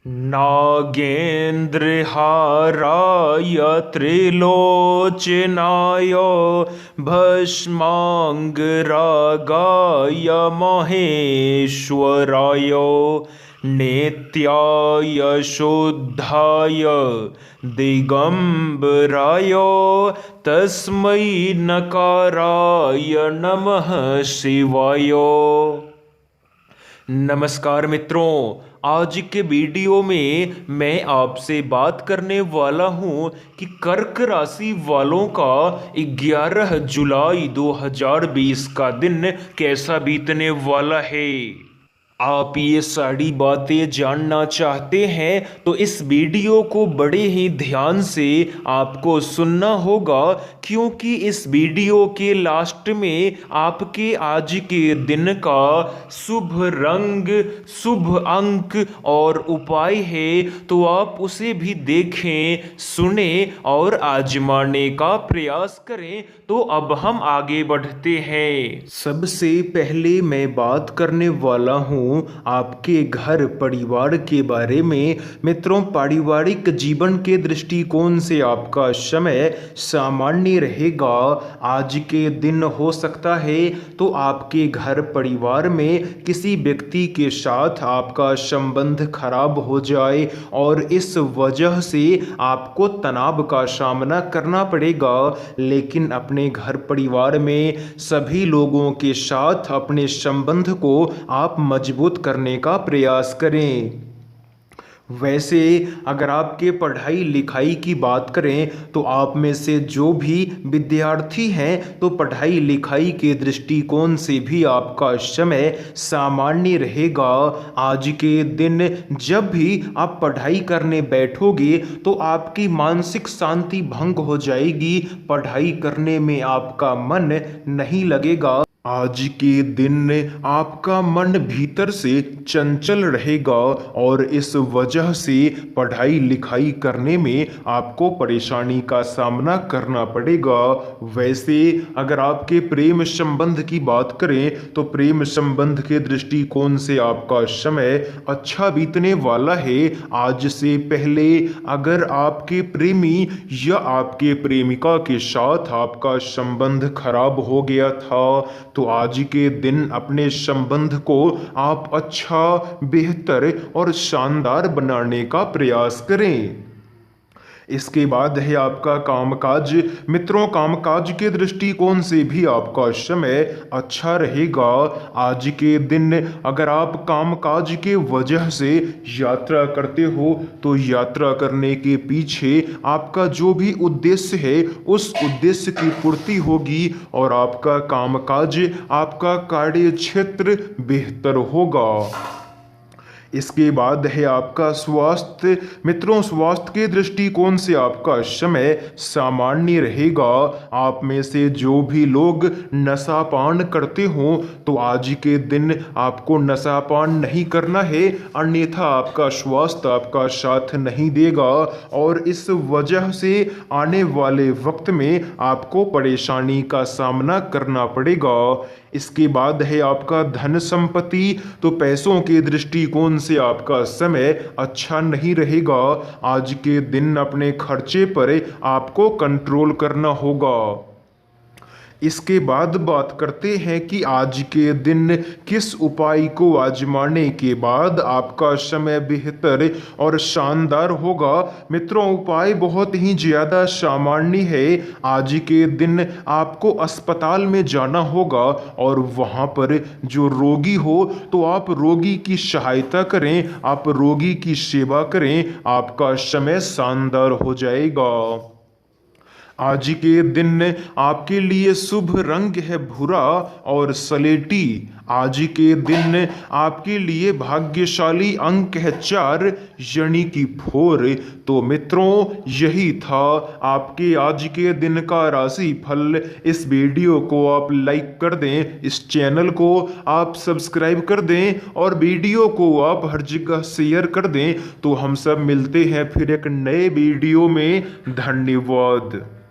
नागेन्द्रहाराय त्रिलोचनाय भस्माङ्गरागाय महेश्वराय नित्याय शुद्धाय दिगंबराय तस्मै नकाराय नमः शिवाय। नमस्कार मित्रों, आज के वीडियो में मैं आपसे बात करने वाला हूं कि कर्क राशि वालों का 11 जुलाई 2020 का दिन कैसा बीतने वाला है। आप ये सारी बातें जानना चाहते हैं तो इस वीडियो को बड़े ही ध्यान से आपको सुनना होगा, क्योंकि इस वीडियो के लास्ट में आपके आज के दिन का शुभ रंग, शुभ अंक और उपाय है, तो आप उसे भी देखें, सुने और आजमाने का प्रयास करें। तो अब हम आगे बढ़ते हैं। सबसे पहले मैं बात करने वाला हूँ आपके घर परिवार के बारे में। मित्रों, पारिवारिक जीवन के दृष्टिकोण से आपका समय सामान्य रहेगा। आज के दिन हो सकता है तो आपके घर परिवार में किसी व्यक्ति के साथ आपका संबंध खराब हो जाए और इस वजह से आपको तनाव का सामना करना पड़ेगा। लेकिन अपने घर परिवार में सभी लोगों के साथ अपने संबंध को आप मजबूत करने का प्रयास करें। वैसे अगर आपके पढ़ाई लिखाई की बात करें तो आप में से जो भी विद्यार्थी हैं तो पढ़ाई लिखाई के दृष्टिकोण से भी आपका समय सामान्य रहेगा। आज के दिन जब भी आप पढ़ाई करने बैठोगे तो आपकी मानसिक शांति भंग हो जाएगी, पढ़ाई करने में आपका मन नहीं लगेगा। आज के दिन आपका मन भीतर से चंचल रहेगा और इस वजह से पढ़ाई लिखाई करने में आपको परेशानी का सामना करना पड़ेगा। वैसे अगर आपके प्रेम संबंध की बात करें तो प्रेम संबंध के दृष्टिकोण से आपका समय अच्छा बीतने वाला है। आज से पहले अगर आपके प्रेमी या आपके प्रेमिका के साथ आपका संबंध खराब हो गया था तो आज के दिन अपने संबंध को आप अच्छा, बेहतर और शानदार बनाने का प्रयास करें। इसके बाद है आपका कामकाज। मित्रों, कामकाज के दृष्टिकोण से भी आपका समय अच्छा रहेगा। आज के दिन अगर आप कामकाज के वजह से यात्रा करते हो तो यात्रा करने के पीछे आपका जो भी उद्देश्य है उस उद्देश्य की पूर्ति होगी और आपका कामकाज, आपका कार्य क्षेत्र बेहतर होगा। इसके बाद है आपका स्वास्थ्य। मित्रों, स्वास्थ्य के दृष्टिकोण से आपका समय सामान्य रहेगा। आप में से जो भी लोग नशापान करते हो तो आज के दिन आपको नशापान नहीं करना है, अन्यथा आपका स्वास्थ्य आपका साथ नहीं देगा और इस वजह से आने वाले वक्त में आपको परेशानी का सामना करना पड़ेगा। इसके बाद है आपका धन संपत्ति। तो पैसों के दृष्टिकोण से आपका समय अच्छा नहीं रहेगा। आज के दिन अपने खर्चे पर आपको कंट्रोल करना होगा। इसके बाद बात करते हैं कि आज के दिन किस उपाय को आजमाने के बाद आपका समय बेहतर और शानदार होगा। मित्रों, उपाय बहुत ही ज़्यादा सामान्य है। आज के दिन आपको अस्पताल में जाना होगा और वहाँ पर जो रोगी हो तो आप रोगी की सहायता करें, आप रोगी की सेवा करें, आपका समय शानदार हो जाएगा। आज के दिन आपके लिए शुभ रंग है भूरा और सलेटी। आज के दिन आपके लिए भाग्यशाली अंक है 4 यानी कि 4। तो मित्रों, यही था आपके आज के दिन का राशि फल। इस वीडियो को आप लाइक कर दें, इस चैनल को आप सब्सक्राइब कर दें और वीडियो को आप हर जगह शेयर कर दें। तो हम सब मिलते हैं फिर एक नए वीडियो में। धन्यवाद।